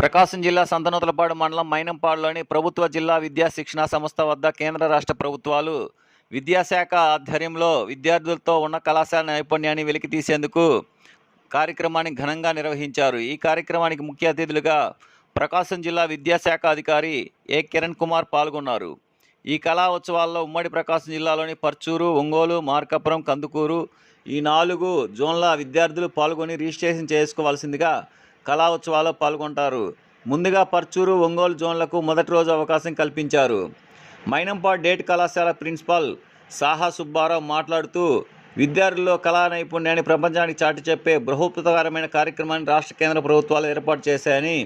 ప్రకాశం జిల్లా సంతనూతలపాడు మండలం మైనంపాడులోని ప్రభుత్వ జిల్లా విద్యా శిక్షణా సంస్థ వద్ద కేంద్ర రాష్ట్ర ప్రభుత్వాలు విద్యాశాఖ ఆధ్వర్యంలో విద్యార్థులతో ఉన్న కళాశాల నైపుణ్యాన్ని వెలికితీసేందుకు కార్యక్రమాన్ని ఘనంగా నిర్వహించారు. ఈ కార్యక్రమానికి ముఖ్య అతిథులుగా ప్రకాశం జిల్లా విద్యాశాఖ అధికారి ఏ కిరణ్ కుమార్ పాల్గొన్నారు. ఈ కళా ఉత్సవాల్లో ఉమ్మడి ప్రకాశం జిల్లాలోని పర్చూరు, ఒంగోలు, మార్కాపురం, కందుకూరు ఈ 4 జోన్ల విద్యార్థులు పాల్గొని రిజిస్ట్రేషన్ చేసుకోవాల్సిందిగా కళా ఉత్సవాల్లో పాల్గొంటారు. ముందుగా పర్చూరు, ఒంగోలు జోన్లకు మొదటి రోజు అవకాశం కల్పించారు. మైనంపాడు డేట్ కళాశాల ప్రిన్సిపాల్ సాహా సుబ్బారావు మాట్లాడుతూ విద్యార్థుల్లో కళా నైపుణ్యాన్ని ప్రపంచానికి చాటి చెప్పే బృహత్కరమైన కార్యక్రమాన్ని రాష్ట్ర కేంద్ర ప్రభుత్వాలు ఏర్పాటు చేశాయని,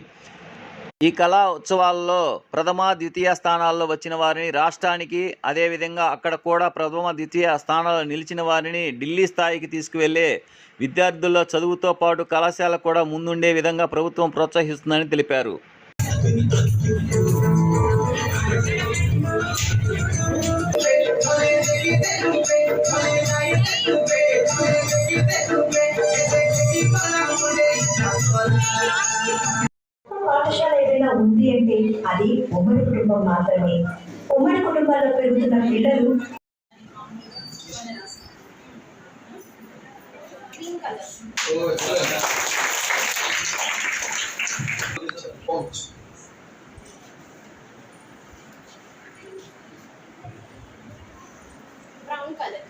ఈ కళా ఉత్సవాల్లో ప్రథమ, ద్వితీయ స్థానాల్లో వచ్చిన వారిని రాష్ట్రానికి, అదేవిధంగా అక్కడ కూడా ప్రథమ, ద్వితీయ స్థానాల్లో నిలిచిన వారిని ఢిల్లీ స్థాయికి తీసుకువెళ్లే విద్యార్థుల్లో చదువుతో పాటు కళాశాల కూడా ముందుండే విధంగా ప్రభుత్వం ప్రోత్సహిస్తుందని తెలిపారు. పాఠశాల ఏదైనా ఉంది అంటే అది ఉమ్మడి కుటుంబం మాత్రమే. ఉమ్మడి కుటుంబాల్లో పెరుగుతున్న పిల్లలు బ్రౌన్ కలర్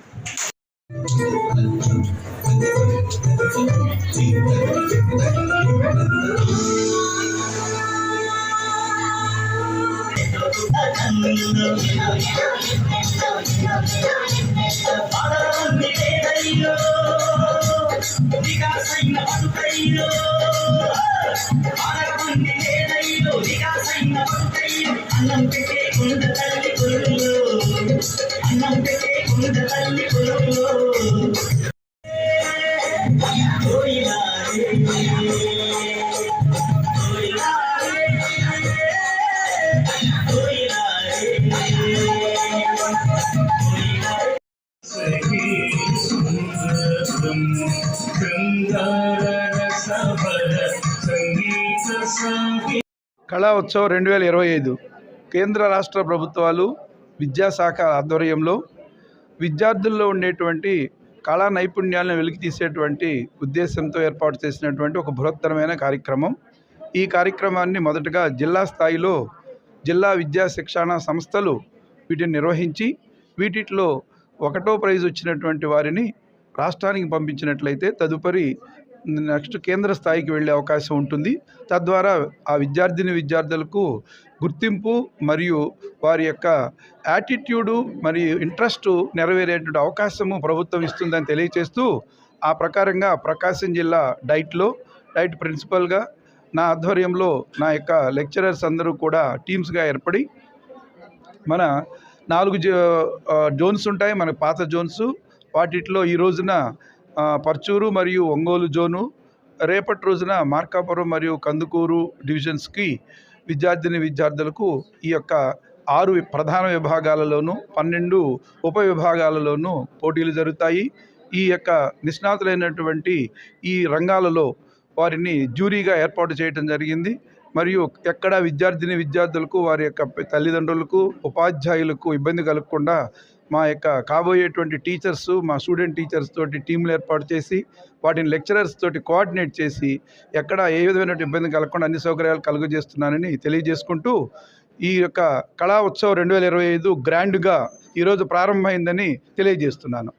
కళా ఉత్సవ్ 2025 కేంద్ర రాష్ట్ర ప్రభుత్వాలు విద్యాశాఖ ఆధ్వర్యంలో విద్యార్థుల్లో ఉండేటువంటి కళా నైపుణ్యాలను వెలికితీసేటువంటి ఉద్దేశంతో ఏర్పాటు చేసినటువంటి ఒక బృహత్తరమైన కార్యక్రమం. ఈ కార్యక్రమాన్ని మొదటగా జిల్లా స్థాయిలో జిల్లా విద్యా శిక్షణ సంస్థలు వీటిని నిర్వహించి వీటిలో 1వ ప్రైజ్ వచ్చినటువంటి వారిని రాష్ట్రానికి పంపించినట్లయితే తదుపరి నెక్స్ట్ కేంద్ర స్థాయికి వెళ్ళే అవకాశం ఉంటుంది. తద్వారా ఆ విద్యార్థులకు గుర్తింపు మరియు వారి యొక్క యాటిట్యూడు మరియు ఇంట్రెస్ట్ నెరవేరేటువంటి అవకాశము ప్రభుత్వం ఇస్తుందని తెలియచేస్తూ, ఆ ప్రకారంగా ప్రకాశం జిల్లా డైట్ ప్రిన్సిపల్గా నా ఆధ్వర్యంలో నా యొక్క లెక్చరర్స్ అందరూ కూడా టీమ్స్గా ఏర్పడి మన 4 జోన్స్ ఉంటాయి. మన పాత జోన్స్ వాటిలో ఈ రోజున పర్చూరు మరియు ఒంగోలు జోను, రేపటి రోజున మార్కాపురం మరియు కందుకూరు డివిజన్స్కి విద్యార్థులకు ఈ యొక్క 6 ప్రధాన విభాగాలలోనూ 12 ఉప విభాగాలలోనూ పోటీలు జరుగుతాయి. ఈ యొక్క నిష్ణాతులైనటువంటి ఈ రంగాలలో వారిని జ్యూరీగా ఏర్పాటు చేయడం జరిగింది. మరియు ఎక్కడ విద్యార్థులకు వారి యొక్క తల్లిదండ్రులకు, ఉపాధ్యాయులకు ఇబ్బంది కలగకుండా మా యొక్క కాబోయేటువంటి టీచర్సు, మా స్టూడెంట్ టీచర్స్ తోటి టీంలు ఏర్పాటు చేసి వాటిని లెక్చరర్స్ తోటి కోఆర్డినేట్ చేసి ఎక్కడ ఏ విధమైన ఇబ్బంది కలగకుండా అన్ని సౌకర్యాలు కలుగజేస్తున్నానని తెలియజేసుకుంటూ, ఈ యొక్క కళా ఉత్సవ్ 2025 గ్రాండ్గా ఈరోజు ప్రారంభమైందని తెలియజేస్తున్నాను.